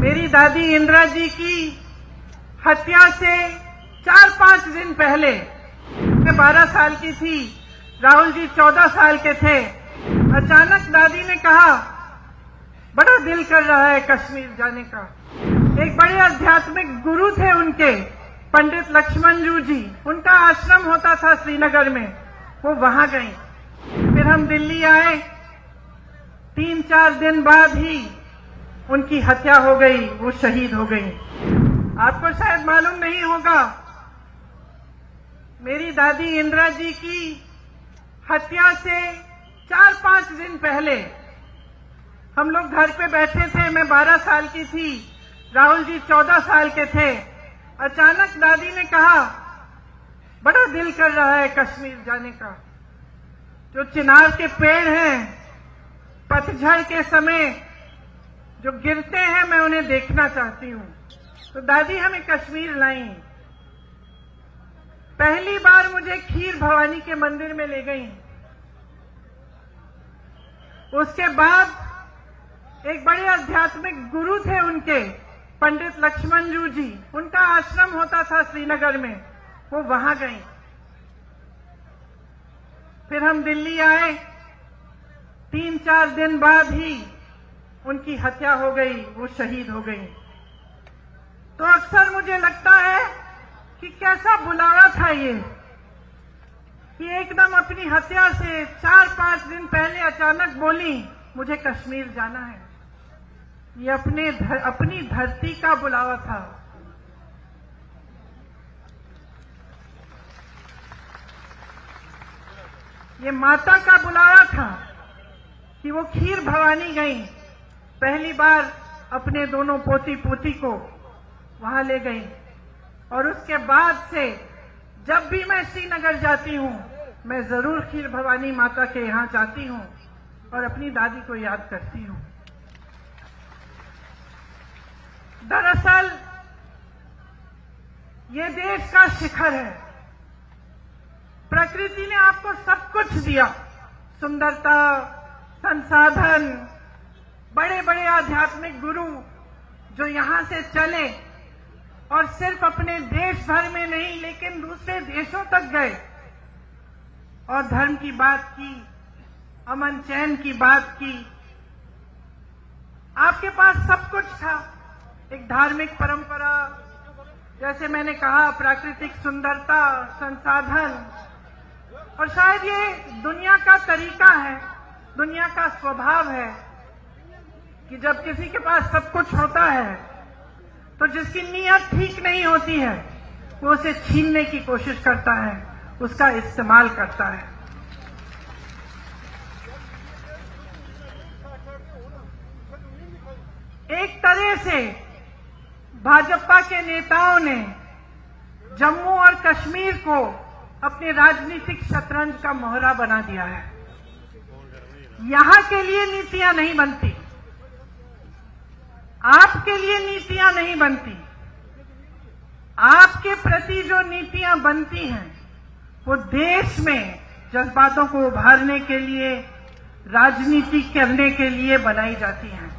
मेरी दादी इंदिरा जी की हत्या से 4-5 दिन पहले, मैं 12 साल की थी, राहुल जी 14 साल के थे। अचानक दादी ने कहा, बड़ा दिल कर रहा है कश्मीर जाने का। एक बड़े आध्यात्मिक गुरु थे उनके, पंडित लक्ष्मण जी, उनका आश्रम होता था श्रीनगर में, वो वहां गई। फिर हम दिल्ली आए, 3-4 दिन बाद ही उनकी हत्या हो गई, वो शहीद हो गई। आपको शायद मालूम नहीं होगा, मेरी दादी इंदिरा जी की हत्या से 4-5 दिन पहले हम लोग घर पे बैठे थे, मैं 12 साल की थी, राहुल जी 14 साल के थे। अचानक दादी ने कहा, बड़ा दिल कर रहा है कश्मीर जाने का। जो चिनार के पेड़ हैं, पतझड़ के समय जो गिरते हैं, मैं उन्हें देखना चाहती हूं। तो दादी हमें कश्मीर लाई। पहली बार मुझे खीर भवानी के मंदिर में ले गई। उसके बाद एक बड़े आध्यात्मिक गुरु थे उनके, पंडित लक्ष्मण जी, उनका आश्रम होता था श्रीनगर में, वो वहां गई। फिर हम दिल्ली आए, 3-4 दिन बाद ही उनकी हत्या हो गई, वो शहीद हो गई। तो अक्सर मुझे लगता है कि कैसा बुलावा था ये, कि एकदम अपनी हत्या से 4-5 दिन पहले अचानक बोली, मुझे कश्मीर जाना है। ये अपनी धरती का बुलावा था। ये माता का बुलावा था कि वो खीर भवानी गई। पहली बार अपने दोनों पोती पोती को वहां ले गई, और उसके बाद से जब भी मैं श्रीनगर जाती हूं, मैं जरूर खीर भवानी माता के यहां जाती हूं और अपनी दादी को याद करती हूं। दरअसल ये देश का शिखर है। प्रकृति ने आपको सब कुछ दिया, सुंदरता, संसाधन, बड़े बड़े आध्यात्मिक गुरु जो यहां से चले और सिर्फ अपने देश भर में नहीं लेकिन दूसरे देशों तक गए और धर्म की बात की, अमन चैन की बात की। आपके पास सब कुछ था, एक धार्मिक परंपरा, जैसे मैंने कहा, प्राकृतिक सुंदरता, संसाधन, और शायद ये दुनिया का तरीका है, दुनिया का स्वभाव है कि जब किसी के पास सब कुछ होता है तो जिसकी नीयत ठीक नहीं होती है, वो उसे छीनने की कोशिश करता है, उसका इस्तेमाल करता है। एक तरह से भाजपा के नेताओं ने जम्मू और कश्मीर को अपने राजनीतिक शतरंज का मोहरा बना दिया है। यहां के लिए नीतियां नहीं बनती, आपके लिए नीतियां नहीं बनती। आपके प्रति जो नीतियां बनती हैं, वो देश में जज्बातों को उभारने के लिए, राजनीति करने के लिए बनाई जाती हैं।